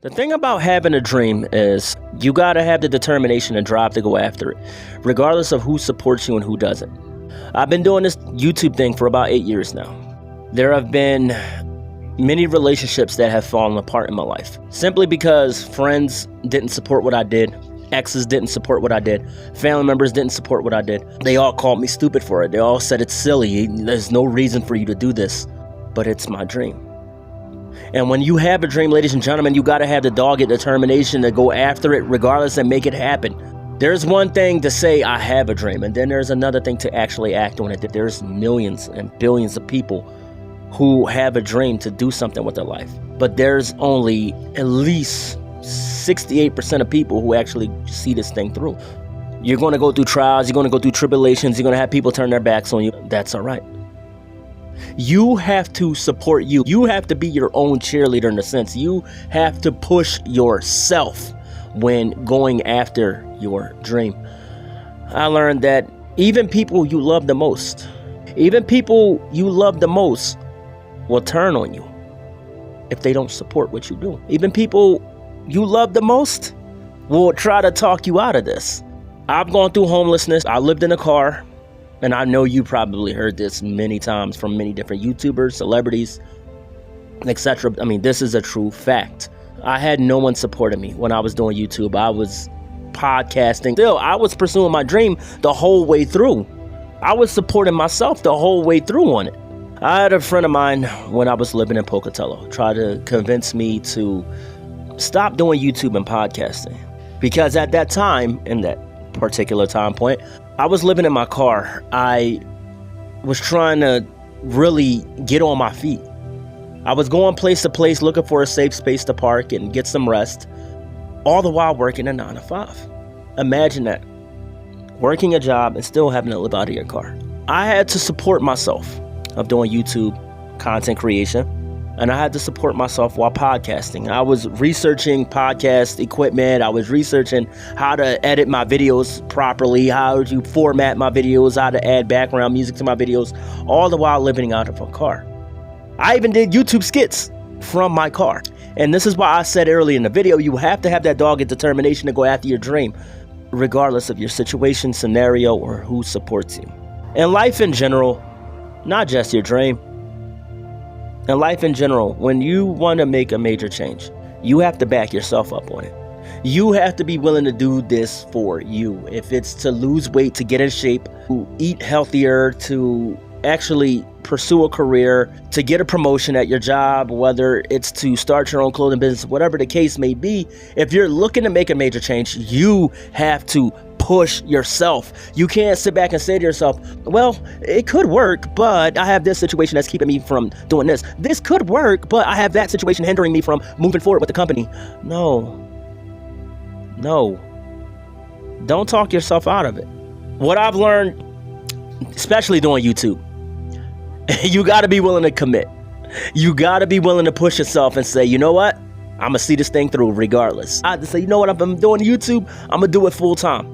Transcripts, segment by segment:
The thing about having a dream is you gotta have the determination and drive to go after it, regardless of who supports you and who doesn't. I've been doing this YouTube thing for about 8 years now. There have been many relationships that have fallen apart in my life, simply because friends didn't support what I did, exes didn't support what I did, family members didn't support what I did. They all called me stupid for it. They all said it's silly, there's no reason for you to do this, but it's my dream. And when you have a dream, ladies and gentlemen, you got to have the dogged determination to go after it regardless and make it happen. There's one thing to say I have a dream, and then there's another thing to actually act on it. That there's millions and billions of people who have a dream to do something with their life. But there's only at least 68% of people who actually see this thing through. You're going to go through trials, you're going to go through tribulations, you're going to have people turn their backs on you. That's all right. You have to support you. You have to be your own cheerleader in a sense. You have to push yourself when going after your dream. I learned that even people you love the most, will turn on you if they don't support what you do. Even people you love the most will try to talk you out of this. I've gone through homelessness. I lived in a car. And I know you probably heard this many times from many different YouTubers, celebrities, etc. I mean, this is a true fact. I had no one supporting me when I was doing YouTube. I was podcasting. Still, I was pursuing my dream the whole way through. I was supporting myself the whole way through on it. I had a friend of mine when I was living in Pocatello try to convince me to stop doing YouTube and podcasting. Because at that time, in that particular time point, I was living in my car. I was trying to really get on my feet. I was going place to place looking for a safe space to park and get some rest, all the while working a 9 to 5. Imagine that. Working a job and still having to live out of your car. I had to support myself of doing YouTube content creation, and I had to support myself while podcasting. I was researching podcast equipment. I was researching how to edit my videos properly, how to format my videos, how to add background music to my videos, all the while living out of a car. I even did YouTube skits from my car. And this is why I said earlier in the video, you have to have that dogged determination to go after your dream, regardless of your situation, scenario, or who supports you. In life in general, not just your dream. In life in general, when you want to make a major change, you have to back yourself up on it. You have to be willing to do this for you. If it's to lose weight, to get in shape, to eat healthier, to actually pursue a career, to get a promotion at your job, whether it's to start your own clothing business, whatever the case may be, if you're looking to make a major change, you have to push yourself. You can't sit back and say to yourself, well, it could work, but I have this situation that's keeping me from doing this. This could work, but I have that situation hindering me from moving forward with the company. No. Don't talk yourself out of it. What I've learned, especially doing YouTube, you got to be willing to commit. You got to be willing to push yourself and say, you know what? I'm going to see this thing through regardless. I have to say, you know what? If I'm doing YouTube, I'm going to do it full time.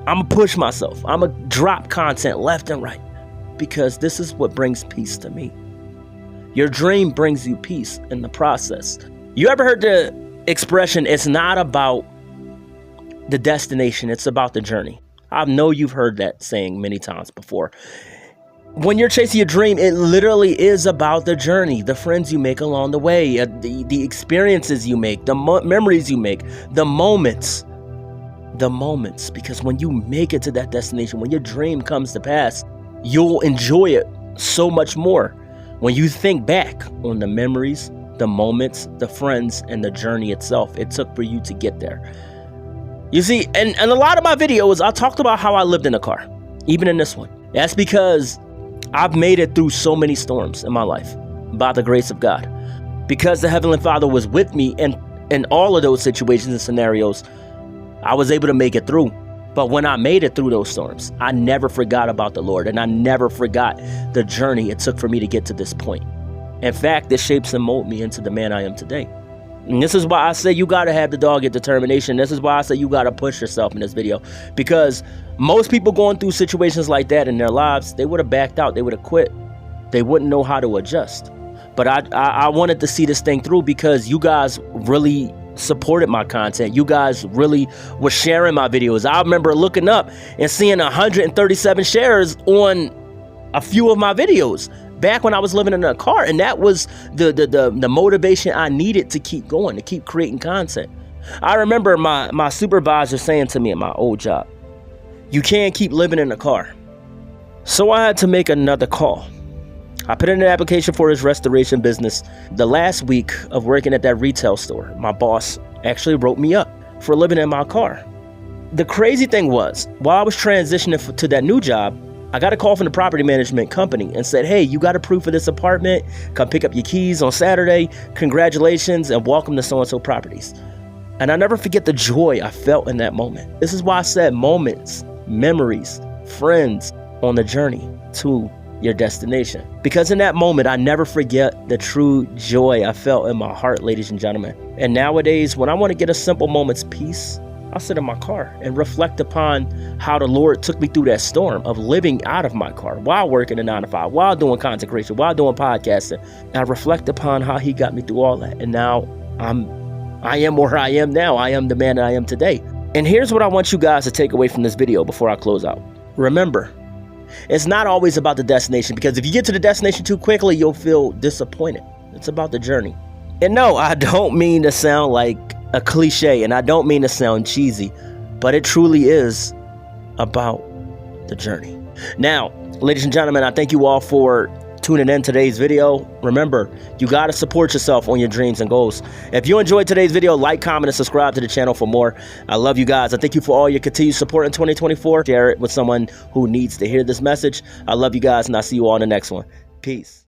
I'm going to push myself. I'm going to drop content left and right because this is what brings peace to me. Your dream brings you peace in the process. You ever heard the expression, it's not about the destination, it's about the journey? I know you've heard that saying many times before. When you're chasing your dream, it literally is about the journey, the friends you make along the way, the experiences you make, the memories you make, the moments, because when you make it to that destination, when your dream comes to pass, you'll enjoy it so much more when you think back on the memories, the moments, the friends, and the journey itself it took for you to get there. You see, and a lot of my videos, I talked about how I lived in a car, even in this one. That's because I've made it through so many storms in my life by the grace of God. Because the Heavenly Father was with me in all of those situations and scenarios, I was able to make it through. But when I made it through those storms, I never forgot about the Lord, and I never forgot the journey it took for me to get to this point. In fact, this shapes and molds me into the man I am today. And this is why I say you got to have the dogged determination. This is why I say you got to push yourself in this video. Because most people going through situations like that in their lives, they would have backed out. They would have quit. They wouldn't know how to adjust. But I wanted to see this thing through because you guys really supported my content. You guys really were sharing my videos. I remember looking up and seeing 137 shares on a few of my videos back when I was living in a car. And that was the motivation I needed to keep going, to keep creating content. I remember my supervisor saying to me at my old job, you can't keep living in a car. So I had to make another call. I put in an application for his restoration business. The last week of working at that retail store, my boss actually wrote me up for living in my car. The crazy thing was, while I was transitioning to that new job, I got a call from the property management company and said, hey, you got approved for this apartment. Come pick up your keys on Saturday. Congratulations and welcome to so-and-so properties. And I never forget the joy I felt in that moment. This is why I said moments, memories, friends on the journey to your destination. Because in that moment, I never forget the true joy I felt in my heart, ladies and gentlemen. And nowadays, when I want to get a simple moment's peace, I'll sit in my car and reflect upon how the Lord took me through that storm of living out of my car while working a 9 to 5, while doing consecration, while doing podcasting. And I reflect upon how he got me through all that. And now I am where I am now. I am the man that I am today. And here's what I want you guys to take away from this video before I close out. Remember, it's not always about the destination, because if you get to the destination too quickly, you'll feel disappointed. It's about the journey. And no, I don't mean to sound like a cliche, and I don't mean to sound cheesy, but it truly is about the journey. Now, ladies and gentlemen, I thank you all for tuning in today's video. Remember, you got to support yourself on your dreams and goals. If you enjoyed today's video, like, comment, and subscribe to the channel for more. I love you guys. I thank you for all your continued support in 2024. Share it with someone who needs to hear this message. I love you guys, and I'll see you all in the next one. Peace.